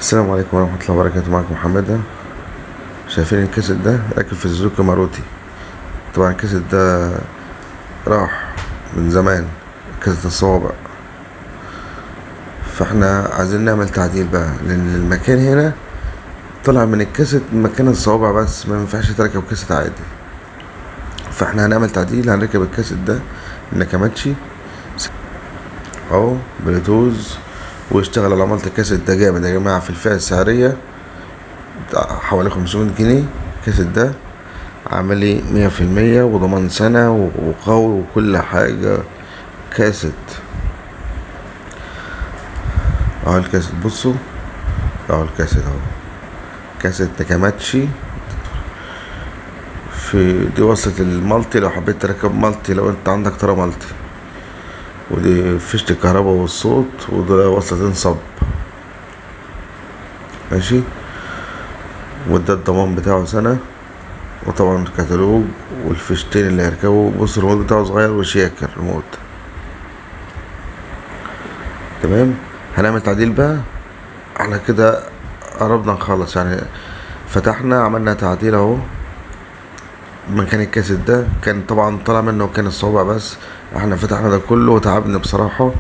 السلام عليكم ورحمة الله وبركاته. معكم محمد. شايفين الكاسيت ده راكب في سوزوكي ماروتي. طبعا الكاسيت ده راح من زمان، كاسيت الصوابع. فاحنا عايزين نعمل تعديل بقى، لان المكان هنا طلع من الكاسيت مكان الصوابع بس، ما ينفعش تركب كاسيت عادي. فاحنا هنعمل تعديل، هنركب الكاسيت ده ناكاماتشي اهو بلوتوز، واشتغل على مالت. الكاسيت ده جامد يا جماعة، في الفئة السعرية حوالي 500 جنيه. الكاسيت ده عملي 100% وضمان سنة وقوي وكل حاجة. كاسيت اهو، الكاسيت بصوا اهو، الكاسيت اهو، كاسيت ناكاماتشي. في دي وصلة المالتي لو حبيت تركب مالتي، لو انت عندك طرا مالتي، ودي فيشة الكهرباء والصوت، وده وصلتين صب ماشي. وده الضمان بتاعه سنة، وطبعا الكتالوج والفيشتين اللي هيركبوا. بص الريموت بتاعه صغير وشياكر الريموت. تمام، هنعمل تعديل بقى. احنا كده قربنا نخلص يعني. فتحنا عملنا تعديل اهو. مكان الكاسيت ده كان طبعا طالع منه كان الصوابع بس، احنا فتحنا ده كله وتعبنا بصراحة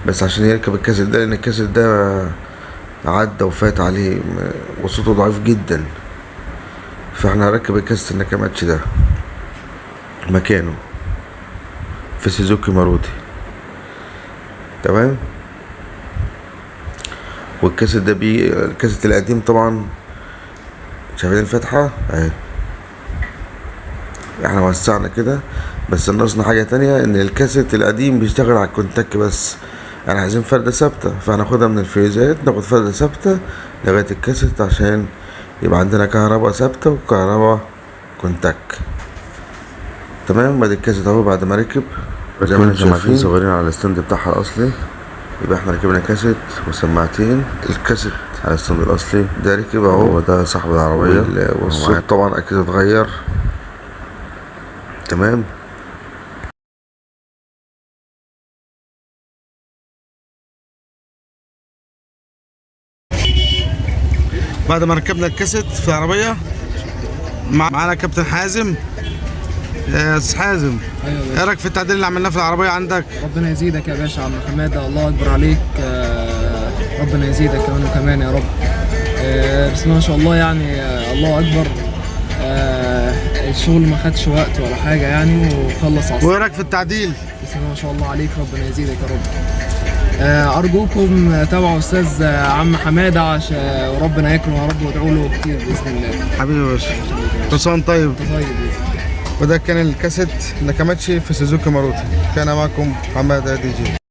بس عشان يركب الكاسيت ده، لان الكاسيت ده عدى وفات عليه وصوته ضعيف جدا. فاحنا هنركب الكاسيت الناكاماتشي ده مكانه في سوزوكي ماروتي. تمام. والكاسيت ده الكاسيت القديم طبعا شايفين الفتحة اهي. احنا وسعنا كده بس ناقصنا حاجة تانية، ان الكاسيت القديم بيشتغل على الكونتاك بس. احنا عايزين فردة ثابتة، فهناخدها من الفيوزات، ناخد فردة ثابتة لغاية الكاسيت عشان يبقى عندنا كهرباء ثابتة وكهرباء كونتاك. تمام. بعد الكاسيت اهو بعد ما ركب زي ما انتم شايفين صغيرين على الستاند بتاعها الاصلي. يبقى احنا ركبنا كاسيت وسماعتين. الكاسيت على الستاند الاصلي ده ركب اهو، ده صاحب العربية. والصوت طبعا اكيد اتغير. تمام. بعد ما ركبنا الكاسيت في العربية معانا كابتن حازم. يا استاذ حازم، ايه رايك في التعديل اللي عملناه في العربية عندك؟ ربنا يزيدك يا باشا عم حمادة، الله اكبر عليك. ربنا يزيدك كمان وكمان يا رب. بسم الله ما شاء الله يعني. الله اكبر. الشغل ما خدش وقت ولا حاجة يعني، وخلص على وايه رايك في التعديل؟ بسم الله ما شاء الله عليك، ربنا يزيدك يا رب. ارجوكم تابعوا استاذ عم حمادة عشان ربنا يكرمه يا رب، وادعوا له كتير باذن الله. حبيبي يا باشا، كل سنه وانت طيب. وده كان الكاسيت ناكاماتشي في سوزوكي ماروتي. كان معكم حمادة دي جي.